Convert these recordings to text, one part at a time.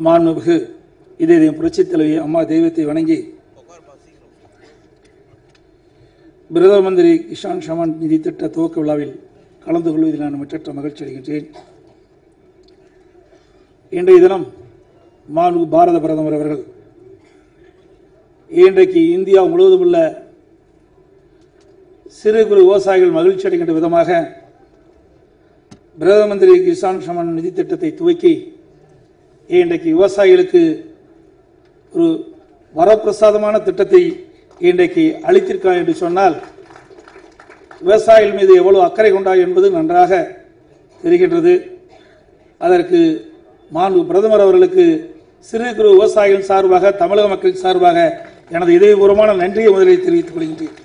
மாண்புமிகு இதயம் புரட்சித் தலைவி அம்மா தெய்வத்தை வணங்கி பிரதம மந்திரி கிஷான் சம்மான் நிதி திட்ட துவக்க விழாவில் கலந்து கொள்வதில் நான் மற்றற்ற மகிழ்ச்சி அடைகின்றேன். இன்றைய தினம் மாண்புமிகு பாரத பிரதமர் அவர்கள் இன்றைக்கு இந்தியா முழுவதும் உள்ள சிறு குறு விவசாயிகள் மகிழ்ச்சி அடைகின்ற விதமாக பிரதம மந்திரி கிஷான் சம்மான் நிதி திட்டத்தை துவக்கி இன்றைக்கு விவசாயிகளுக்கு ஒரு வரப்பிரசாதமான திட்டத்தை இன்றைக்கு அளித்திருக்கிறார் என்று சொன்னால் விவசாயிகள் மீது எவ்வளவு அக்கறை கொண்டார் என்பது நன்றாக தெரிகின்றது. அதற்கு மாண்பு பிரதமர் அவர்களுக்கு சிறு குறு விவசாயிகள் சார்பாக தமிழக மக்களின் சார்பாக எனது இதயபூர்வமான நன்றியை முதலில் தெரிவித்துக் கொள்கின்றேன்.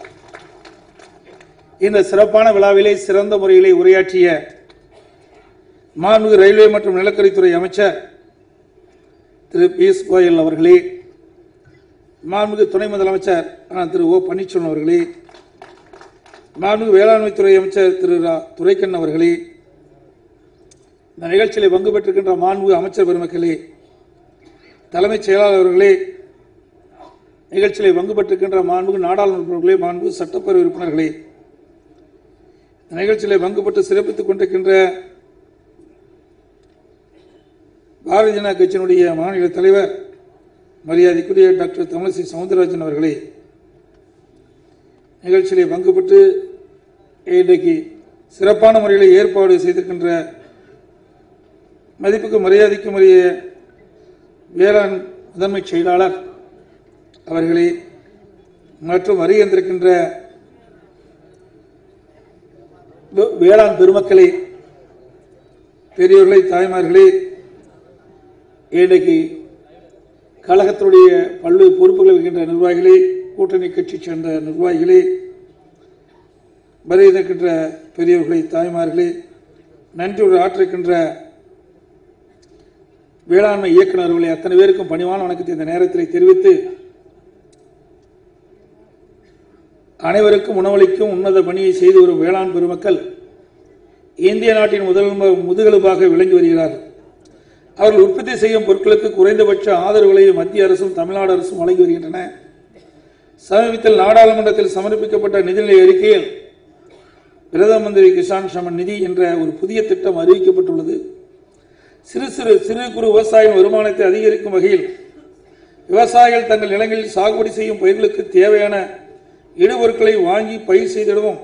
இந்த சிறப்பான விழாவிலே சிறந்த முறையிலே உரையாற்றிய மாண்புமிகு ரயில்வே மற்றும் நிலக்கரித்துறை அமைச்சர் திரு பியூஷ் கோயல் அவர்களே, மாண்புமிகு துணை முதலமைச்சர் திரு ஓ பன்னீர்செல்வம் அவர்களே, மாண்புமிகு வேளாண்மைத்துறை அமைச்சர் திரு துரைக்கண்ணு அவர்களே, இந்த நிகழ்ச்சியில் பங்கு பெற்றிருக்கின்ற மாண்புமிகு அமைச்சர் பெருமக்களே, தலைமைச் செயலாளர் அவர்களே, நிகழ்ச்சியில் பங்கு பெற்றிருக்கின்ற மாண்புமிகு நாடாளுமன்றங்களே, மாண்புமிகு சட்டப்பேரவை உறுப்பினர்களே, இந்த நிகழ்ச்சியில் பங்கு பெற்று சிறப்பித்துக் கொண்டிருக்கின்ற பாரதிய ஜனதா கட்சியினுடைய மாநில தலைவர் மரியாதைக்குரிய டாக்டர் தமிழிசை சவுந்தரராஜன் அவர்களே, நிகழ்ச்சியிலே பங்கு பெற்று இன்றைக்கு சிறப்பான முறையில் ஏற்பாடு செய்திருக்கின்ற மதிப்புக்கு மரியாதைக்கும் உரிய வேளாண் முதன்மை செயலாளர் அவர்களே மற்றும் வருகின்றிருக்கின்ற வேளாண் பெருமக்களே, பெரியவர்களே, தாய்மார்களே, இன்றைக்கு கழகத்தினுடைய பல்வேறு பொறுப்புகள் இருக்கின்ற நிர்வாகிகளே, கூட்டணி கட்சி சேர்ந்த நிர்வாகிகளே, வருகின்ற பெரியவர்களே, தாய்மார்களே, நன்றியுடன் ஆற்றிருக்கின்ற வேளாண்மை இயக்குநர்களை அத்தனை பேருக்கும் பணிவான வணக்கத்தை இந்த நேரத்தில் தெரிவித்து அனைவருக்கும் உணவளிக்கும் உன்னத பணியை செய்து வரும் வேளாண் பெருமக்கள் இந்திய நாட்டின் முதுகெலும்பாக விளங்கி வருகிறார்கள். அவர்கள் உற்பத்தி செய்யும் பொருட்களுக்கு குறைந்தபட்ச ஆதரவுகளை மத்திய அரசும் தமிழ்நாடு அரசும் வழங்கி வருகின்றன. சமீபத்தில் நாடாளுமன்றத்தில் சமர்ப்பிக்கப்பட்ட நிதிநிலை அறிக்கையில் பிரதம மந்திரி கிஷான் சம்மான் நிதி என்ற ஒரு புதிய திட்டம் அறிவிக்கப்பட்டுள்ளது. சிறு குறு விவசாயிகளின் வருமானத்தை அதிகரிக்கும் வகையில் விவசாயிகள் தங்கள் நிலங்களில் சாகுபடி செய்யும் பயிர்களுக்கு தேவையான இடுபொருட்களை வாங்கி பயிர் செய்திடவும்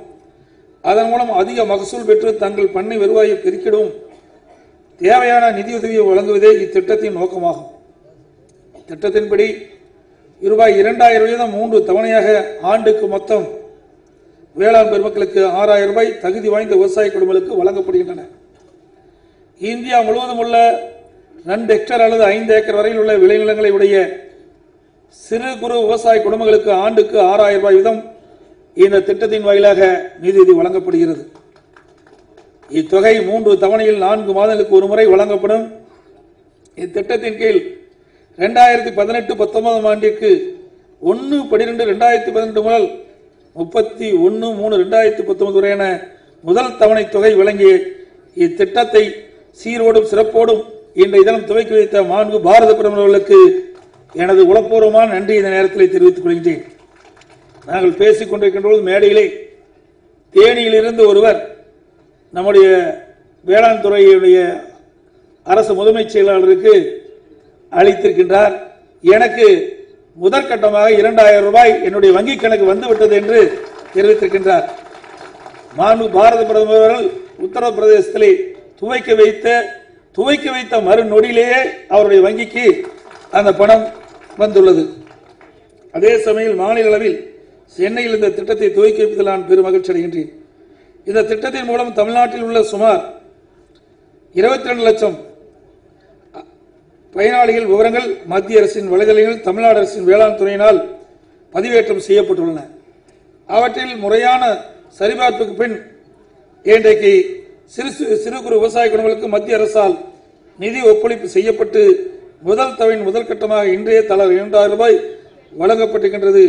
அதன் மூலம் அதிக மகசூல் பெற்று தங்கள் பண்ணை வருவாயை பெருக்கிடவும் தேவையான நிதியுதவியை வழங்குவதே இத்திட்டத்தின் நோக்கமாகும். திட்டத்தின்படி ரூபாய் 2000 3 தவணையாக ஆண்டுக்கு மொத்தம் வேளாண் பெருமக்களுக்கு 6000 ரூபாய் தகுதி வாய்ந்த விவசாய குடும்பங்களுக்கு வழங்கப்படுகின்றன. இந்தியா முழுவதும் உள்ள 2 ஹெக்டேர் அல்லது 5 ஏக்கர் வரையில் உள்ள விளைநிலங்களை உடைய சிறு குறு விவசாய குடும்பங்களுக்கு ஆண்டுக்கு 6000 ரூபாய் வீதம் இந்த திட்டத்தின் வாயிலாக நிதியுதவி வழங்கப்படுகிறது. இத்தொகை 3 தவணையில் 4 மாதங்களுக்கு ஒரு முறை வழங்கப்படும். இத்திட்டத்தின் கீழ் 2018-19 ஆண்டிற்கு 1/12/2018 முதல் 31/3/2019 வரையான முதல் தவணை தொகை வழங்கிய இத்திட்டத்தை சீரோடும் சிறப்போடும் இன்றைய தினம் துவக்கி வைத்த மாண்பு பாரத பிரதமர்களுக்கு எனது உளப்பூர்வமான நன்றி இந்த நேரத்தில் தெரிவித்துக் கொள்கின்றேன். நாங்கள் பேசிக் கொண்டிருக்கின்ற போது மேடையிலே தேனியிலிருந்து ஒருவர் நம்முடைய வேளாண் துறையுடைய அரசு முதன்மை செயலாளருக்கு அளித்திருக்கின்றார். எனக்கு முதற்கட்டமாக 2000 ரூபாய் என்னுடைய வங்கிக் கணக்கு வந்துவிட்டது என்று தெரிவித்திருக்கின்றார். மாண்பு பாரத பிரதமர் அவர்கள் உத்தரப்பிரதேசத்திலே துவைக்க வைத்த மறுநொடியிலேயே அவருடைய வங்கிக்கு அந்த பணம் வந்துள்ளது. அதே சமயம் மாநில அளவில் சென்னையில் இந்த திட்டத்தை துவக்கி வைப்பதில் நான் பெரும் மகிழ்ச்சி அடைகின்றேன். இந்த திட்டத்தின் மூலம் தமிழ்நாட்டில் உள்ள சுமார் 22 லட்சம் பயனாளிகள் விவரங்கள் மத்திய அரசின் வலைதளங்கள் தமிழ்நாடு அரசின் வேளாண் துறையினால் பதிவேற்றம் செய்யப்பட்டுள்ளன. அவற்றில் முறையான சரிபார்ப்புக்கு பின் இன்றைக்கு சிறு குறு விவசாய குடும்பங்களுக்கு மத்திய அரசால் நிதி ஒப்பளிப்பு செய்யப்பட்டு முதல் தவணையின் முதல் கட்டமாக இன்றைய தலா 2000 ரூபாய் வழங்கப்பட்டிருக்கின்றது.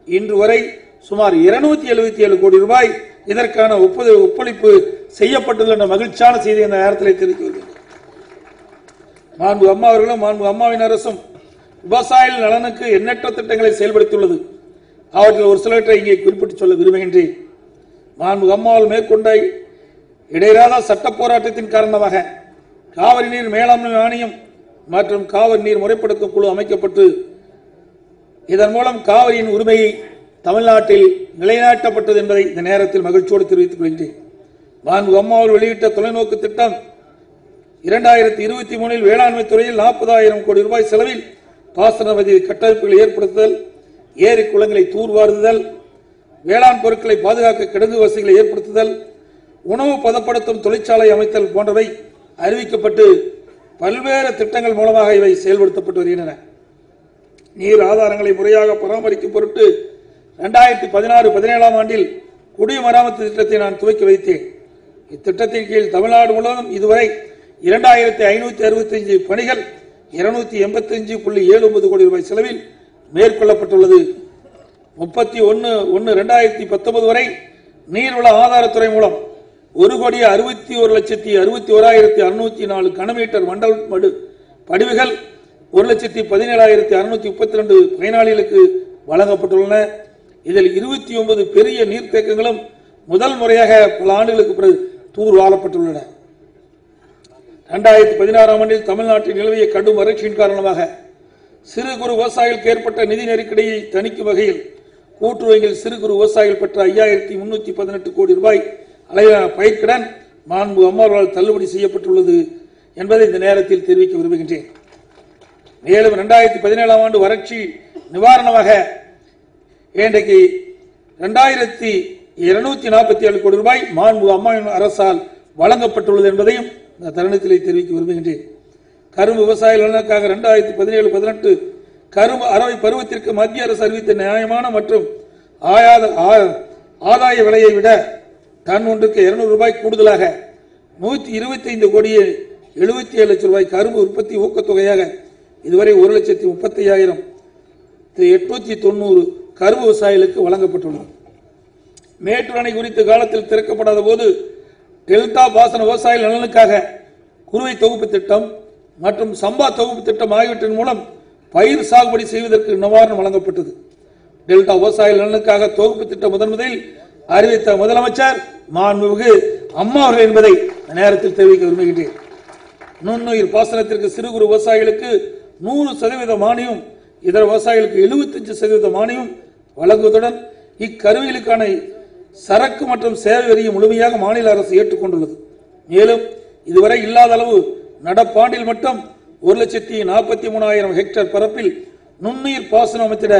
இன்று வரை சுமார் 277 கோடி ரூபாய் இதற்கான ஒப்பளிப்பு செய்யப்பட்டுள்ள மகிழ்ச்சியான செய்தி இந்த நேரத்தில் தெரிவித்து வருகிறது. மாண்பு அம்மா அவர்களும் மாண்பு அம்மாவின் அரசும் விவசாயிகள் நலனுக்கு எண்ணற்ற திட்டங்களை செயல்படுத்தியுள்ளது. அவற்றில் ஒரு சிலவற்றை இங்கே குறிப்பிட்டு சொல்ல விரும்புகின்றேன். மாண்பு அம்மாவால் மேற்கொண்ட இடையறாத சட்ட போராட்டத்தின் காரணமாக காவிரி நீர் மேலாண்மை ஆணையம் மற்றும் காவிரி நீர் முறைப்படுத்தும் குழு அமைக்கப்பட்டு இதன் மூலம் காவிரியின் உரிமையை தமிழ்நாட்டில் நிலைநாட்டப்பட்டது என்பதை இந்த நேரத்தில் மகிழ்ச்சியோடு தெரிவித்துக் கொள்கின்றேன். மாண்பு அம்மாவால் வெளியிட்ட தொலைநோக்கு திட்டம் 2023 வேளாண்மை துறையில் 40,000 கோடி ரூபாய் செலவில் பாசன வசதி கட்டமைப்புகளை ஏற்படுத்துதல், ஏரி குளங்களை தூர்வாருதல், வேளாண் பொருட்களை பாதுகாக்க கிடங்கு வசதிகளை ஏற்படுத்துதல், உணவு பதப்படுத்தும் தொழிற்சாலை அமைத்தல் போன்றவை அறிவிக்கப்பட்டு பல்வேறு திட்டங்கள் மூலமாக இவை செயல்படுத்தப்பட்டு வருகின்றன. நீர் ஆதாரங்களை முறையாக பராமரிக்கும் பொருட்டு 2016-17 ஆண்டில் குடிமராமத்து திட்டத்தை நான் துவக்கி வைத்தேன். இத்திட்டத்தின் கீழ் தமிழ்நாடு முழுவதும் இதுவரை 2565 பணிகள் 285.79 கோடி ரூபாய் செலவில் மேற்கொள்ளப்பட்டுள்ளது. 31/1/2019 வரை நீர்வள ஆதாரத்துறை மூலம் 1,61,61,604 கனமீட்டர் மண்டல் மடு படிவுகள் 1,17,632 பயனாளிகளுக்கு வழங்கப்பட்டுள்ளன. இதில் 29 பெரிய நீர்த்தேக்கங்களும் முதல் முறையாக பல ஆண்டுகளுக்கு பிறகு தூர்வாரப்பட்டுள்ளன. 2016 ஆண்டில் தமிழ்நாட்டில் நிலவிய கடும் வறட்சியின் காரணமாக சிறு குறு விவசாயிகளுக்கு ஏற்பட்ட நிதி நெருக்கடியை தணிக்கும் வகையில் கூட்டுறவில் சிறு குறு விவசாயிகள் பெற்ற 5,318 கோடி ரூபாய் அளவிலான பயிர்க்கடன் மாண்பு அம்மாவால் தள்ளுபடி செய்யப்பட்டுள்ளது என்பதை இந்த நேரத்தில் தெரிவிக்க விரும்புகின்றேன். மேலும் 2017 ஆண்டு வறட்சி நிவாரணமாக இன்றைக்கு 2,247 கோடி ரூபாய் மாண்பு அம்மாவின் அரசால் வழங்கப்பட்டுள்ளது என்பதையும் இந்த தருணத்தில் தெரிவிக்க விரும்புகின்றேன். கரும்பு விவசாயிகள் நலனுக்காக 2017-18 கரும்பு அறவை பருவத்திற்கு மத்திய அரசு அறிவித்த நியாயமான மற்றும் ஆதாய விலையை விட டன் ஒன்றுக்கு 200 ரூபாய் கூடுதலாக 125 கோடியே 77 லட்சம் ரூபாய் கரும்பு உற்பத்தி ஊக்கத்தொகையாக இதுவரை 1,35,890 கரும்பு விவசாயிகளுக்கு வழங்கப்பட்டுள்ளது. மேட்டூர் அணை குறித்த காலத்தில் திறக்கப்படாத போது டெல்டா பாசன விவசாயிகள் நலனுக்காக குறுவை தொகுப்பு திட்டம் மற்றும் சம்பா தொகுப்பு திட்டம் ஆகியவற்றின் மூலம் பயிர் சாகுபடி செய்வதற்கு நிவாரணம் வழங்கப்பட்டது. டெல்டா விவசாயிகள் நலனுக்காக தொகுப்பு திட்டம் முதலில் அறிவித்த முதலமைச்சர் மாண்புமிகு அம்மா அவர்கள் என்பதை நேரத்தில் தெரிவிக்க விரும்புகின்றேன். நுண்ணுயிர் பாசனத்திற்கு சிறு குறு விவசாயிகளுக்கு 100% மானியம், இதர விவசாயிகளுக்கு 75% மானியம் வழங்குவதுடன் இக்கருவிகளுக்கான சரக்கு மற்றும் சேவை வரியை முழுமையாக மாநில அரசு ஏற்றுக்கொண்டுள்ளது. மேலும் இதுவரை இல்லாத அளவு நடப்பாண்டில் மட்டும் 1,43,000 ஹெக்டேர் பரப்பில் நுண்ணுயிர் பாசனம் அமைத்திட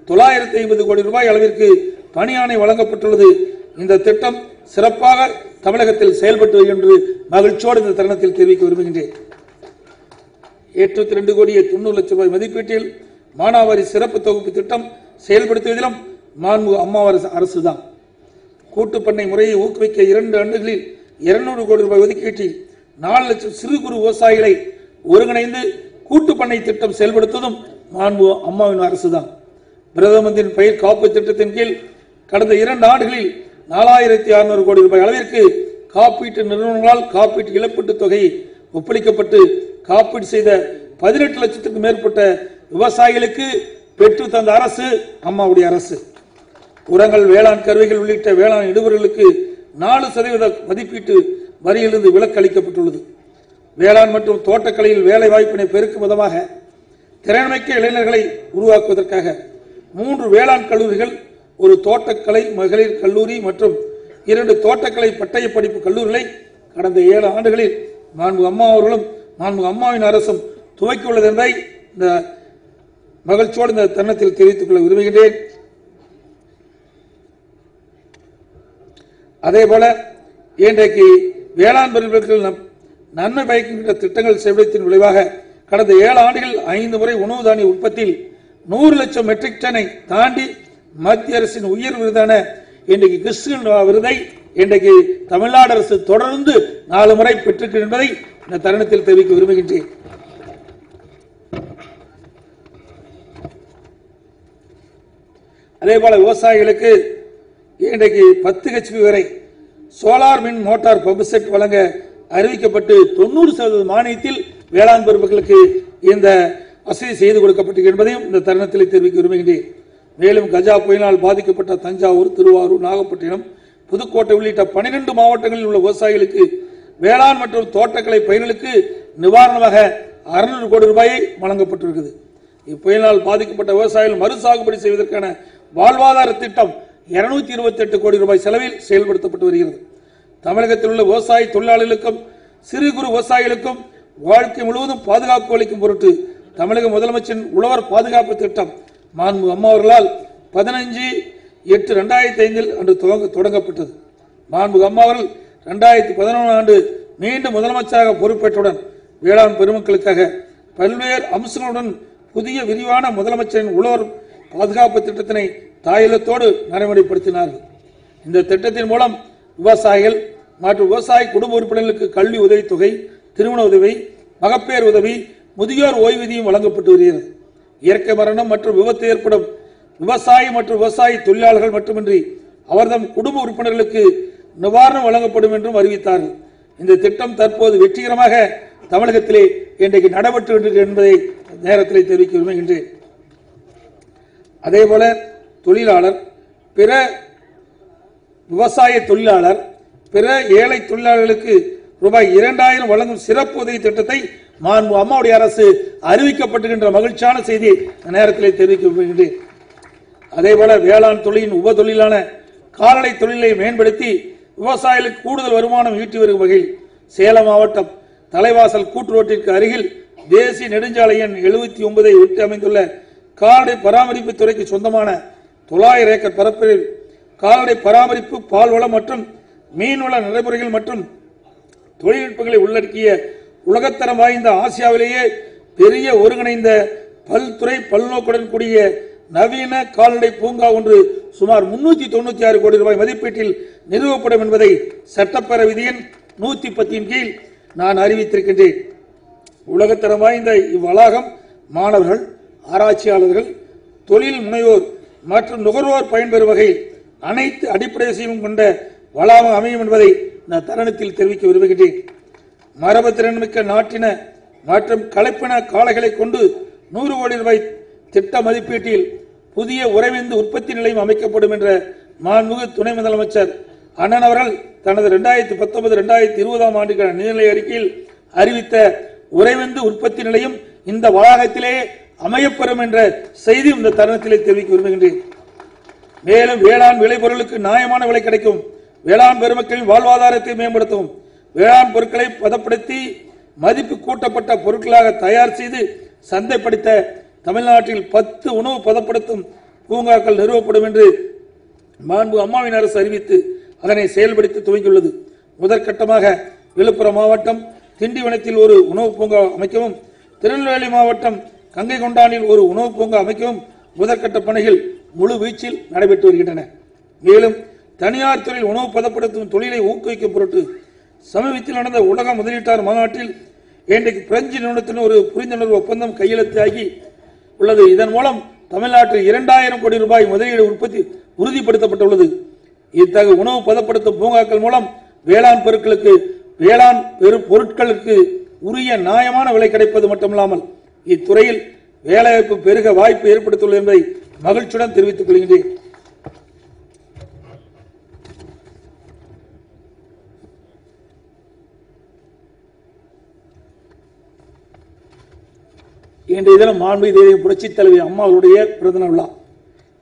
950 கோடி ரூபாய் அளவிற்கு பணியாணை வழங்கப்பட்டுள்ளது. இந்த திட்டம் சிறப்பாக தமிழகத்தில் செயல்பட்டு என்று மகிழ்ச்சியோடு இந்த தருணத்தில் தெரிவிக்க விரும்புகின்றேன். 82 கோடியே 90 லட்சம் ரூபாய் மதிப்பீட்டில் மானாவாரி சிறப்பு தொகுப்பு திட்டம் செயல்படுத்துவதிலும் மாண்பு அம்மா அரசுதான். கூட்டுப்பண்ணை முறையை ஊக்குவிக்க 2 ஆண்டுகளில் 200 கோடி ரூபாய் ஒதுக்கீட்டில் 4 லட்சம் சிறு குறு விவசாயிகளை ஒருங்கிணைந்து கூட்டுப்பண்ணை திட்டம் செயல்படுத்துவதும் மாண்பு அம்மாவின் அரசுதான். பிரதம மந்திரியின் பயிர் காப்பீட்டு திட்டத்தின் கீழ் கடந்த 2 ஆண்டுகளில் 4,600 கோடி ரூபாய் அளவிற்கு காப்பீட்டு நிறுவனங்களால் காப்பீட்டு இழப்பீட்டு தொகை ஒப்பளிக்கப்பட்டு காப்பீடு செய்த 18 லட்சத்துக்கும் மேற்பட்ட விவசாயிகளுக்கு பெற்று தந்த அரசு அம்மாவுடைய அரசு. உரங்கள், வேளாண் கருவிகள் உள்ளிட்ட வேளாண் இடுபொருளுக்கு 4% மதிப்பீட்டு வரியிலிருந்து விலக்கு அளிக்கப்பட்டுள்ளது. வேளாண் மற்றும் தோட்டக்கலையில் வேலை வாய்ப்பினை பெருக்கும் விதமாக திறன்மிக்க இளைஞர்களை உருவாக்குவதற்காக 3 வேளாண் கல்லூரிகள், 1 தோட்டக்கலை மகளிர் கல்லூரி மற்றும் 2 தோட்டக்கலை பட்டய படிப்பு கல்லூரிகளை கடந்த 7 ஆண்டுகளில் மாண்பு அம்மா அவர்களும் மாண்பு அம்மாவின் அரசும் துவக்கியுள்ளது என்பதை இந்த மகிழ்ச்சியோடு இந்த தருணத்தில் தெரிவித்துக் கொள்ள விரும்புகின்றேன். அதேபோல இன்றைக்கு வேளாண் பொருட்கள் நன்மை பயக்கின்ற திட்டங்கள் செயல்படுத்தின் விளைவாக கடந்த 7 ஆண்டுகளில் 5 முறை உணவு தானிய உற்பத்தியில் 100 லட்சம் மெட்ரிக் டனை தாண்டி மத்திய அரசின் உயர் விருதான இன்றைக்கு கிறிஸ்டின் விருதை இன்றைக்கு தமிழ்நாடு அரசு தொடர்ந்து 4 முறை பெற்றிருக்கிறது என்பதை இந்த தருணத்தில் தெரிவிக்க விரும்புகின்றேன். அதேபோல விவசாயிகளுக்கு இன்றைக்கு 10 HP வரை சோலார் மின் மோட்டார் பம்பு செட் வழங்க அறிவிக்கப்பட்டு 90% மானியத்தில் வேளாண் பெருமக்களுக்கு இந்த வசதி செய்து கொடுக்கப்பட்டது என்பதையும் இந்த தருணத்தில் தெரிவிக்க விரும்புகின்றேன். மேலும் கஜா புயலினால் பாதிக்கப்பட்ட தஞ்சாவூர், திருவாரூர், நாகப்பட்டினம், புதுக்கோட்டை உள்ளிட்ட 12 மாவட்டங்களில் உள்ள விவசாயிகளுக்கு வேளாண் மற்றும் தோட்டக்கலை பயிர்களுக்கு நிவாரணமாக 600 கோடி ரூபாயை வழங்கப்பட்டிருக்கிறது. இப்புயலினால் பாதிக்கப்பட்ட விவசாயிகள் மறு சாகுபடி செய்வதற்கான வாழ்வாதார திட்டம் 228 கோடி ரூபாய் செலவில் செயல்படுத்தப்பட்டு வருகிறது. தமிழகத்தில் உள்ள விவசாய தொழிலாளர்களுக்கும் சிறு குறு விவசாயிகளுக்கும் வாழ்க்கை முழுவதும் பாதுகாப்பு அளிக்கும் பொருட்டு தமிழக முதலமைச்சரின் உழவர் பாதுகாப்பு திட்டம் மாண்புமிகு அம்மா அவர்களால் 15/8/2005 அன்று தொடங்கப்பட்டது. மாண்புமிகு அம்மா அவர்கள் 2011 ஆண்டு மீண்டும் முதலமைச்சராக பொறுப்பேற்றவுடன் வேளாண் பெருமக்களுக்காக பல்வேறு அம்சங்களுடன் புதிய விரிவான முதலமைச்சரின் உழவர் பாதுகாப்பு திட்டத்தினை தாயலத்தோடு நடைமுறைப்படுத்தினார்கள். இந்த திட்டத்தின் மூலம் விவசாயிகள் மற்றும் விவசாய குடும்ப உறுப்பினர்களுக்கு கல்வி உதவித்தொகை, திருமண உதவி, மகப்பேறு உதவி, முதியோர் ஓய்வூதியம் வழங்கப்பட்டு வருகிறது. இயற்கை மரணம் மற்றும் விபத்து ஏற்படும் விவசாயி மற்றும் விவசாய தொழிலாளர்கள் மட்டுமின்றி அவர்தம் குடும்ப உறுப்பினர்களுக்கு நிவாரணம் வழங்கப்படும் என்றும் அறிவித்தார்கள். இந்த திட்டம் தற்போது வெற்றிகரமாக தமிழகத்திலே இன்றைக்கு நடைபெற்று வருகிறது என்பதை நேரத்தில் தெரிவிக்க விரும்புகின்றேன். அதேபோல தொழிலாளர், பிற விவசாய தொழிலாளர், பிற ஏழை தொழிலாளர்களுக்கு ரூபாய் 2000 வழங்கும் சிறப்பு உதவி திட்டத்தை மாண்புமிகு அம்மாவுடைய அரசு அறிவிக்கப்பட்டுகின்ற மகிழ்ச்சியான செய்தியை நேரத்தில் தெரிவிக்க விரும்புகின்றேன். அதேபோல வேளாண் தொழிலின் உப தொழிலான கால்நடை தொழிலை மேம்படுத்தி விவசாயிகளுக்கு கூடுதல் வருமானம் ஈட்டி வரும் வகையில் சேலம் மாவட்டம் தலைவாசல் கூட்டு ரோட்டிற்கு அருகில் தேசிய நெடுஞ்சாலை எண் 79 ஒட்டி அமைந்துள்ள கால்நடை பராமரிப்பு துறைக்கு சொந்தமான 900 ஏக்கர் பரப்பில் கால்நடை பராமரிப்பு, பால்வளம் மற்றும் மீன்வள நடைமுறைகள் மற்றும் தொழில்நுட்பங்களை உள்ளடக்கிய உலகத்தரம் வாய்ந்த ஆசியாவிலேயே பெரிய ஒருங்கிணைந்த பல்துறை பல்நோக்குடன் கூடிய நவீன கால்நடை பூங்கா ஒன்று சுமார் 396 கோடி ரூபாய் மதிப்பீட்டில் நிறுவப்படும் என்பதை சட்டப்பேரவை விதியின் 110 கீழ் நான் அறிவித்திருக்கின்றேன். உலகத்தரம் வாய்ந்த இவ்வளாகம் மாணவர்கள், ஆராய்ச்சியாளர்கள், தொழில் முனைவோர் மற்றும் நுகர்வோர் பயன்பெறும் வகையில் அனைத்து அடிப்படை வசதியும் கொண்ட வளாகம் அமையும் என்பதை நான் தருணத்தில் தெரிவிக்க விரும்புகின்றேன். மரபு திறன்மிக்க நாட்டின மற்றும் கலப்பின காளைகளை கொண்டு 100 கோடி ரூபாய் திட்ட மதிப்பீட்டில் புதிய உறைவிந்து உற்பத்தி நிலையம் அமைக்கப்படும் என்ற மாண்புமிகு துணை முதலமைச்சர் அண்ணன் அவர்கள் தனது 2019-2020 ஆண்டுக்கான நிதிநிலை அறிக்கையில் அறிவித்த உறைவிந்து உற்பத்தி நிலையம் இந்த வளாகத்திலே அமையப்பெறும் என்ற செய்தி இந்த தருணத்திலே தெரிவிக்க விரும்புகின்றேன். மேலும் வேளாண் விளைபொருளுக்கு நியாயமான விலை கிடைக்கும், வேளாண் பெருமக்களின் வாழ்வாதாரத்தை மேம்படுத்தவும், வேளாண் பொருட்களை பதப்படுத்தி மதிப்பு கூட்டப்பட்ட பொருட்களாக தயார் செய்து சந்தைப்படுத்த தமிழ்நாட்டில் 10 உணவு பதப்படுத்தும் பூங்காக்கள் நிறுவப்படும் என்று மாண்புமிகு அம்மாவின் அரசு அறிவித்து அதனை செயல்படுத்தி துவங்கியுள்ளது. முதற்கட்டமாக விழுப்புரம் மாவட்டம் திண்டிவனத்தில் ஒரு உணவு பூங்கா அமைக்கவும், திருநெல்வேலி மாவட்டம் கங்கை கொண்டானில் ஒரு உணவு பூங்கா அமைக்கவும் முதற்கட்ட பணிகள் முழு வீச்சில் நடைபெற்று வருகின்றன. மேலும் தனியார் துறையில் உணவு பதப்படுத்தும் தொழிலை ஊக்குவிக்கும் பொருட்டு சமீபத்தில் நடந்த உலக முதலீட்டாளர் மாநாட்டில் இன்றைக்கு பிரெஞ்சு நிறுவனத்தின் ஒரு புரிந்துணர்வு ஒப்பந்தம் கையெழுத்தாகி உள்ளது. இதன் மூலம் தமிழ்நாட்டில் 2000 கோடி ரூபாய் முதலீடு உற்பத்தி உறுதிப்படுத்தப்பட்டுள்ளது. இத்தகைய உணவு பதப்படுத்தும் பூங்காக்கள் மூலம் வேளாண் பொருட்களுக்கு உரிய நியாயமான விலை கிடைப்பது மட்டுமல்லாமல் இத்துறையில் வேலைவாய்ப்பு பெருக வாய்ப்பு ஏற்படுத்தியுள்ளது என்பதை மகிழ்ச்சியுடன் தெரிவித்துக் கொள்கின்றேன். இன்றைய தினம் மாண்புமிகு புரட்சித் தலைவி அம்மா அவருடைய பிறந்த விழா.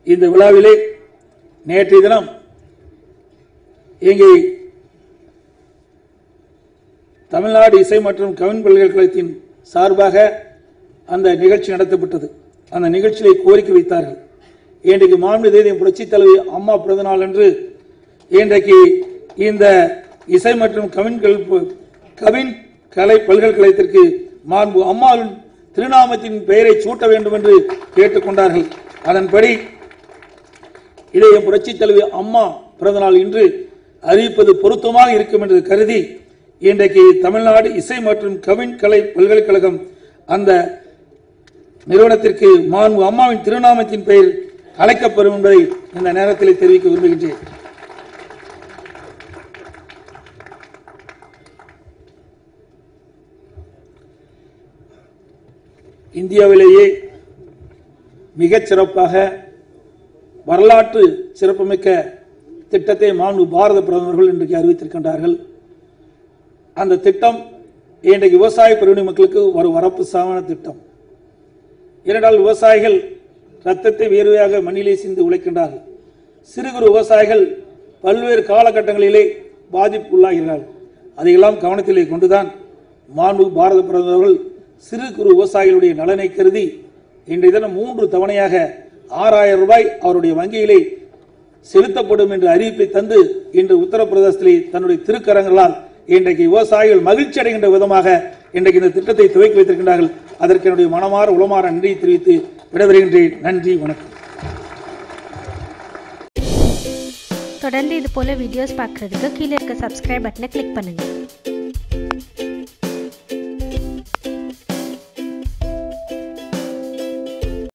இந்த விழாவிலே நேற்றைய தினம் இங்கே தமிழ்நாடு இசை மற்றும் கவின் பல்கலைக்கழகத்தின் சார்பாக அந்த நிகழ்ச்சி நடத்தப்பட்டது. அந்த நிகழ்ச்சியை கோரிக்கை வைத்தார்கள். இன்றைக்கு மாண்புமிகு புரட்சித் தலைவி அம்மா பிறந்த நாள் என்று இன்றைக்கு இந்த இசை மற்றும் கவின் கலை பல்கலைக்கழகத்திற்கு மாண்பு அம்மாவின் திருநாமத்தின் பெயரை சூட்ட வேண்டும் என்று கேட்டுக்கொண்டார்கள். அதன்படி இளைய புரட்சித் தலைவி அம்மா பிறந்த நாள் இன்று அறிவிப்பது பொருத்தமாக இருக்கும் என்று கருதி இன்றைக்கு தமிழ்நாடு இசை மற்றும் கவின் கலை பல்கலைக்கழகம் அந்த நிறுவனத்திற்கு மாண்பு அம்மாவின் திருநாமத்தின் பெயர் அழைக்கப்படும் என்பதை இந்த நேரத்தில் தெரிவிக்க விரும்புகின்றேன். இந்தியாவிலேயே மிகச் சிறப்பாக வரலாற்று சிறப்புமிக்க திட்டத்தை மாண்பு பாரத பிரதமர்கள் இன்றைக்கு அறிவித்திருக்கின்றார்கள். அந்த திட்டம் இன்றைக்கு விவசாய பிரிவினை மக்களுக்கு ஒரு வரப்பு சாமான திட்டம். ஏனென்றால் விவசாயிகள் ரத்தத்தை வேர்வையாக மண்ணிலே சிந்து உழைக்கின்றார்கள். சிறு குறு விவசாயிகள் பல்வேறு காலகட்டங்களிலே பாதிப்புள்ளாகிறார்கள். அதையெல்லாம் கவனத்திலே கொண்டுதான் மாண்பு பாரத பிரதமர்கள் சிறு குறு விவசாயிகளுடைய நலனை கருதி இன்றைய தினம் 3 தவணையாக 6000 ரூபாய் அவருடைய வங்கியிலே செலுத்தப்படும் என்ற அறிவிப்பை தந்து இன்று உத்தரப்பிரதேசத்திலே தன்னுடைய திருக்கரங்களால் இன்றைக்கு விவசாயிகள் மகிழ்ச்சி அடைகின்ற விதமாக இன்றைக்கு இந்த திட்டத்தை துவக்கி வைத்திருக்கின்றார்கள். அதற்கு என்னுடைய மனமாற உளமாற நன்றி தெரிவித்து விடைபெறுகின்றேன். நன்றி, வணக்கம். தொடர்ந்து இது போல வீடியோஸ் பார்க்கறதுக்கு கீழே இருக்க சப்ஸ்கிரைப் பட்டனை கிளிக் பண்ணுங்க.